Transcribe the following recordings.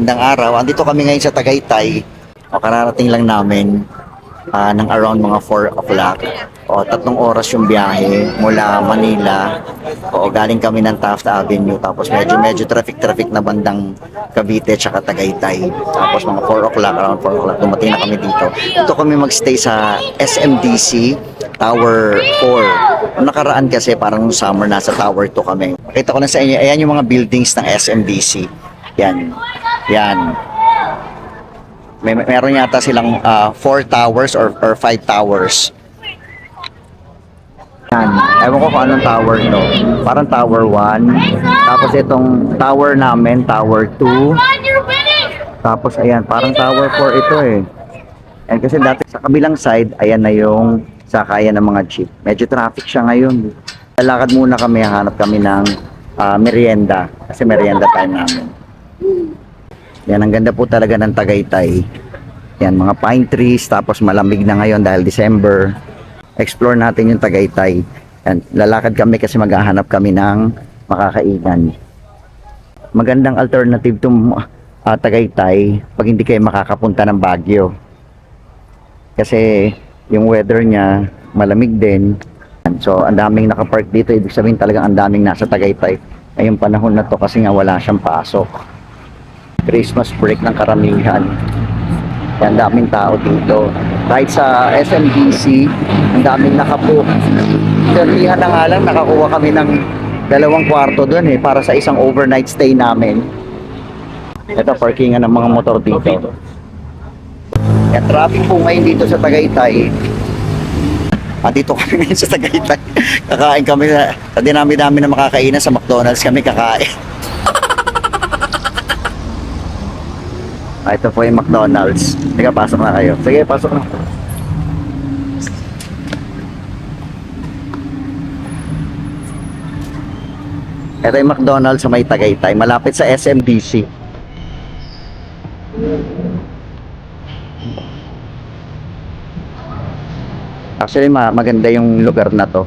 magandang araw. Andito kami ngayon sa Tagaytay. Kararating lang namin ng around mga 4 o'clock. 3 oras yung biyahe mula Manila. Galing kami ng Taft Avenue. Tapos medyo traffic na bandang Cavite tsaka Tagaytay. Tapos mga 4 o'clock, around 4 o'clock, dumating na kami dito. Dito kami magstay sa SMDC Tower 4. Nakaraan kasi parang summer nasa Tower 2 kami. Pakita ko na sa inyo, ayan yung mga buildings ng SMDC. Yan. Meron yata silang 4 towers or 5 towers. Yan. Ewan ko kung anong tower to. Parang Tower 1. Tapos itong tower namin, Tower 2. Tapos ayan, parang Tower 4 ito eh. And kasi dati sa kabilang side, ayan na yung sakayan ng mga jeep. Medyo traffic siya ngayon. Lalakad muna kami, hanap kami ng merienda. Kasi merienda time namin. Yan, ang ganda po talaga ng Tagaytay. Yan, mga pine trees, tapos malamig na ngayon dahil December. Explore natin yung Tagaytay. Yan, lalakad kami kasi maghahanap kami ng makakainan. Magandang alternative to Tagaytay pag hindi kayo makakapunta ng Baguio. Kasi yung weather niya malamig din. So, ang daming nakapark dito. Ibig sabihin talagang ang daming nasa Tagaytay. Ngayong panahon na to kasi nga wala siyang pasok. Christmas break ng karamihan. Yan, daming tao dito. Kahit sa SMDC, ang daming nakapo. Karamihan na nga lang, nakakuha kami ng 2 kwarto doon para sa isang overnight stay namin. Ito, parkingan ng mga motor dito. Yan, traffic po ngayon dito sa Tagaytay. Dito kami ngayon sa Tagaytay. Kakain kami sa dinami-dami na makakainan sa McDonald's kami kakain. Ito po yung McDonald's. Sige, pasok na kayo. Sige, pasok na. Ito yung McDonald's sa may Tagaytay. Malapit sa SMDC. Actually, maganda yung lugar na to.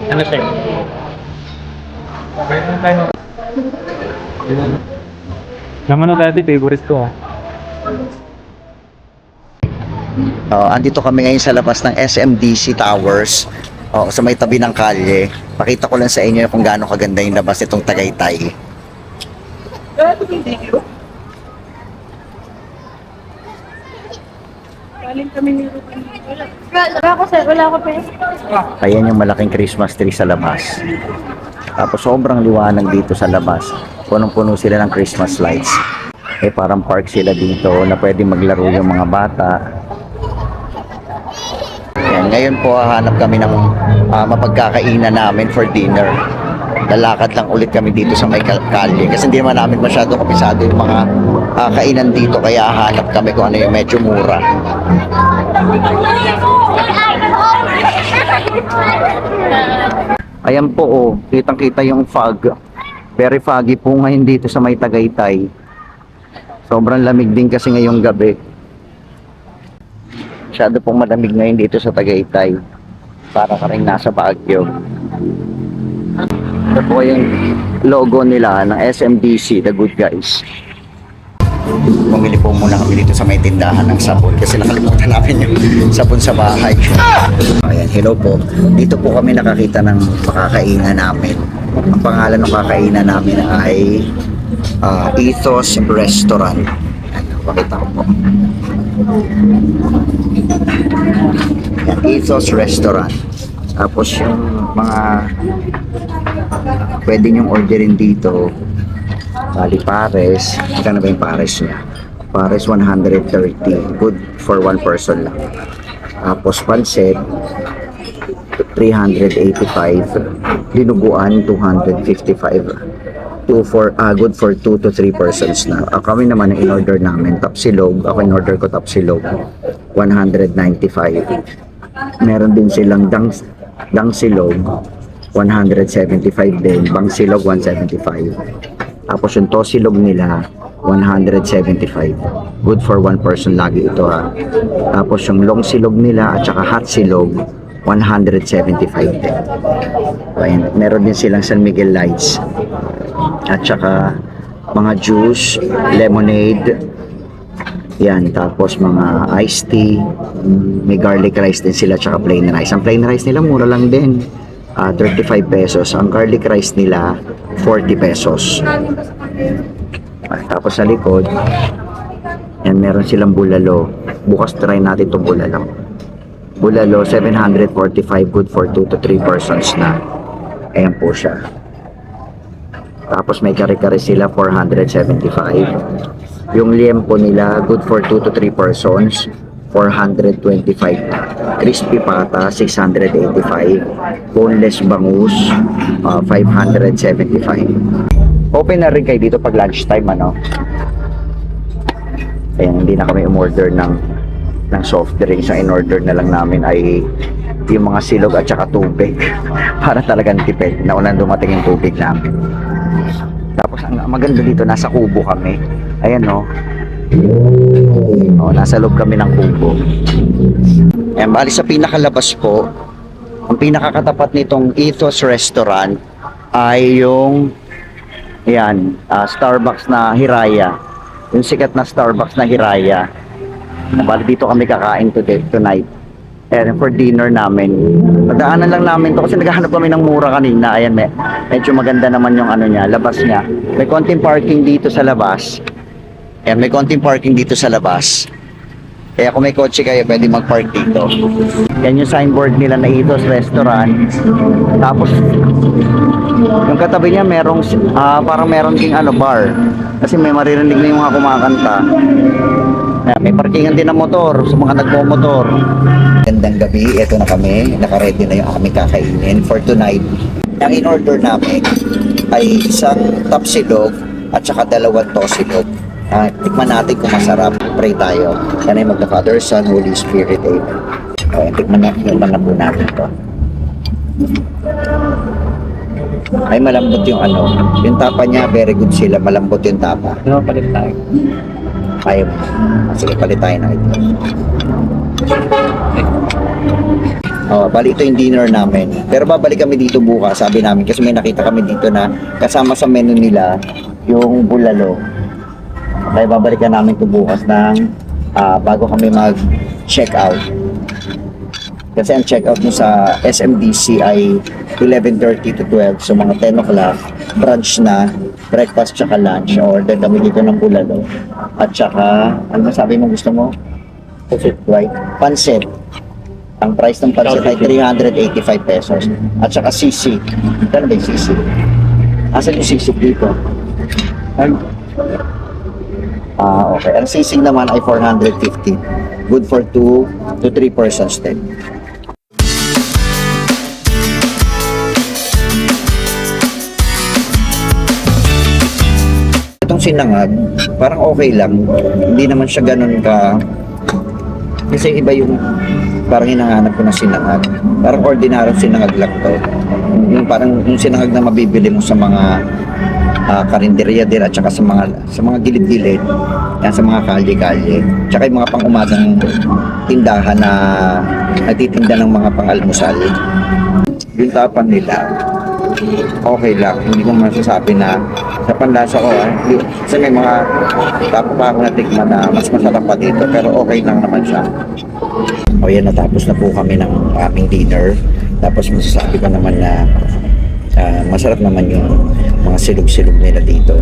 Ano sir? Meron tayo. Naman na dati, favorite ko Andito kami ngayon sa labas ng SMDC Towers. Sa may tabi ng kalye. Pakita ko lang sa inyo kung gaano kaganda yung labas nitong Tagaytay. Galing kami ni Ruben. Wala ko sir, wala ko pera. Ayan yung malaking Christmas tree sa labas. Tapos sobrang liwanag dito sa labas. Punong-puno sila ng Christmas lights. Parang park sila dito na pwede maglaro yung mga bata. Ayan, ngayon po hahanap kami ng mapagkakainan namin for dinner. Lalakad lang ulit kami dito sa may kalye kasi hindi naman namin masyado kapisado yung mga kainan dito, kaya hanap kami kung ano yung medyo mura. Ayan po kitang-kita yung fog. Very foggy po ngayon dito sa may Tagaytay. Sobrang lamig din kasi ngayong gabi. Masyado pong malamig ngayon dito sa Tagaytay. Para ka rin nasa Baguio. Ito po yung logo nila ng SMDC, The Good Guys. Bumili po muna kami dito sa may tindahan ng sabon kasi nakalimutan namin yung sabon sa bahay. Ayan, hello po. Dito po kami nakakita ng makakainan namin. Ang pangalan ng kakainan namin ay Ethos Restaurant. Ayan, pakita ko po. Ayan, Ethos Restaurant. Tapos yung mga pwede nyong orderin dito, bali pares. Magkano ba yung pares niya? Pares 130. Good for 1 person lang. Tapos pancit 385. Dinuguan 255. Good for 2 to 3 persons na. Kami naman ang in-order namin tapsilog. Ako in-order ko tapsilog 195. Meron din silang dangsilog 175 din, bangsilog 175. Tapos yung tosilog nila 175. Good for 1 person lagi ito ha. Tapos yung long silog nila at saka hot silog 175 din. Ayan, meron din silang San Miguel Lights. At saka mga juice, lemonade. Yan, tapos mga iced tea. May garlic rice din sila, tsaka plain rice. Ang plain rice nila mura lang din. 35 pesos. Ang garlic rice nila 40 pesos. Tapos sa likod, yan, meron silang bulalo. Bukas try natin itong bulalo. Bulalo, 745, good for 2 to 3 persons na. Ayan po siya. Tapos may kare-kare sila, 475. Yung liempo nila, good for 2 to 3 persons, 425 na. Crispy pata, 685. Boneless bangus, 575. Open na rin kayo dito pag lunchtime, ano? Ayan, hindi na kami umorder ng soft drinks. Ang in-order na lang namin ay yung mga silog at saka tubig. Para talagang tipid. Naunang dumating yung tubig namin. Tapos ang maganda dito, nasa kubo kami. Ayan, no? Oh, nasa loob kami ng kubo. Ayan, bali sa pinakalabas po, ang pinakakatapat nitong Ethos Restaurant ay yung ayan, Starbucks na Hiraya. Yung sikat na Starbucks na Hiraya. Bali dito kami kakain tonight. And for dinner namin. Nadaanan lang namin to kasi naghahanap kami ng mura kanina. Ayan, medyo maganda naman yung ano niya, labas niya. May konting parking dito sa labas. Ayan, may konting parking dito sa labas. Kaya kung may kotse kayo, pwede mag-park dito. Yan yung signboard nila na Ethos Restaurant. Tapos, yung katabi niya, parang meron king bar. Kasi may maririnig na yung mga kumakanta. Ayan, may parkingan din ng motor sa mga nagmo-motor. Gandang gabi, eto na kami. Naka-ready na yung aming kakainin for tonight. Ang in-order namin ay isang tapsilog at saka 2 tosilog. Tikman natin kung masarap. Pray tayo. Yan ay mag the Father, Son, Holy Spirit. Amen. Okay, tikman na po natin ito. Ay malambot yung yung tapa niya, very good sila. Malambot yung tapa. Ano, palit tayo. Ayaw. Sige, palit tayo na ito. Bali ito yung dinner namin. Pero babalik kami dito bukas, sabi namin. Kasi may nakita kami dito na kasama sa menu nila yung bulalo. Kaya babalikan namin ito bukas bago kami mag-check out. Kasi ang check out mo sa SMDC ay 11:30 to 12. So mga 10 o'clock, brunch na, breakfast tsaka lunch. Order kami dito ng bulalo. At tsaka, ano sabi mo gusto mo? Pansit, right? Pansit. Ang price ng pansit ay 385 pesos. At tsaka sisig. Ano ba yung sisig? Asan yung sisig dito? Okay. Ang sisig naman ay 450. Good for 2 to 3 persons din. Itong sinangag, parang okay lang. Hindi naman siya ganun ka... Kasi iba yung parang hinahanap ko na sinangag. Parang ordinarong sinangag lang to. Yung parang yung sinangag na mabibili mo sa mga karinderya din at saka sa mga gilid-gilid. Yan, sa mga kalye-kalye. Tsaka yung mga pang-umagang tindahan na nagtitinda ng mga pang-almusal. Yung tapan nila, okay lang. Hindi ko masasabi na sa panlasa ko, kasi may mga tapa pa ako natikman na mas masarap pa dito, pero okay lang naman siya. O yan, natapos na po kami ng aming dinner. Tapos masasabi ko naman na masarap naman yung mga silog-silog nila dito.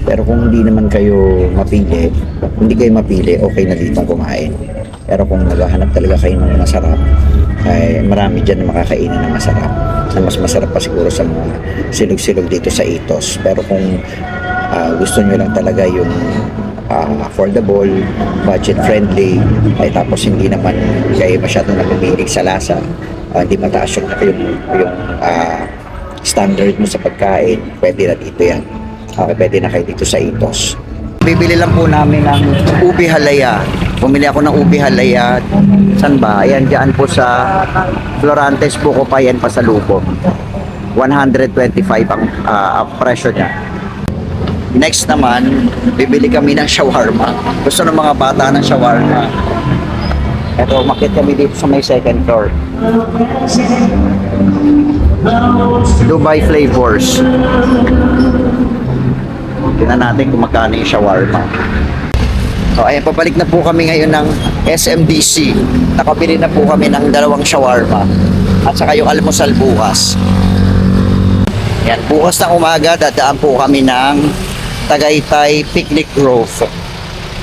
Pero kung hindi naman kayo mapili, okay na dito kumain. Pero kung naghahanap talaga kayo ng masarap, ay marami dyan na makakainan ng masarap. Na mas masarap pa siguro sa mga silog-silog dito sa Ethos. Pero kung gusto nyo lang talaga yung affordable, budget friendly, ay tapos hindi naman kayo masyadong nagmimilig sa lasa, hindi mataas yung standard mo sa pagkain, pwede na dito yan. Okay, pwede na kayo dito sa Ethos. Bibili lang po namin ng ubi halaya. Bumili ako ng ubi halaya. Saan ba? Ayan, dyan po sa Florantes, Bucopay and Pasalubong. 125 ang presyo niya. Next naman, bibili kami ng shawarma. Gusto ng mga bata ng shawarma. Eto, umakyat kami dito sa may second floor. Dubai Flavors. Tingnan natin kung magkano yung shawarma. So, ayan, pabalik na po kami ngayon ng SMDC. Nakabili na po kami ng 2 shawarma. At saka yung almusal bukas. Yan, bukas ng umaga, dadaan po kami ng Tagaytay Picnic Grove.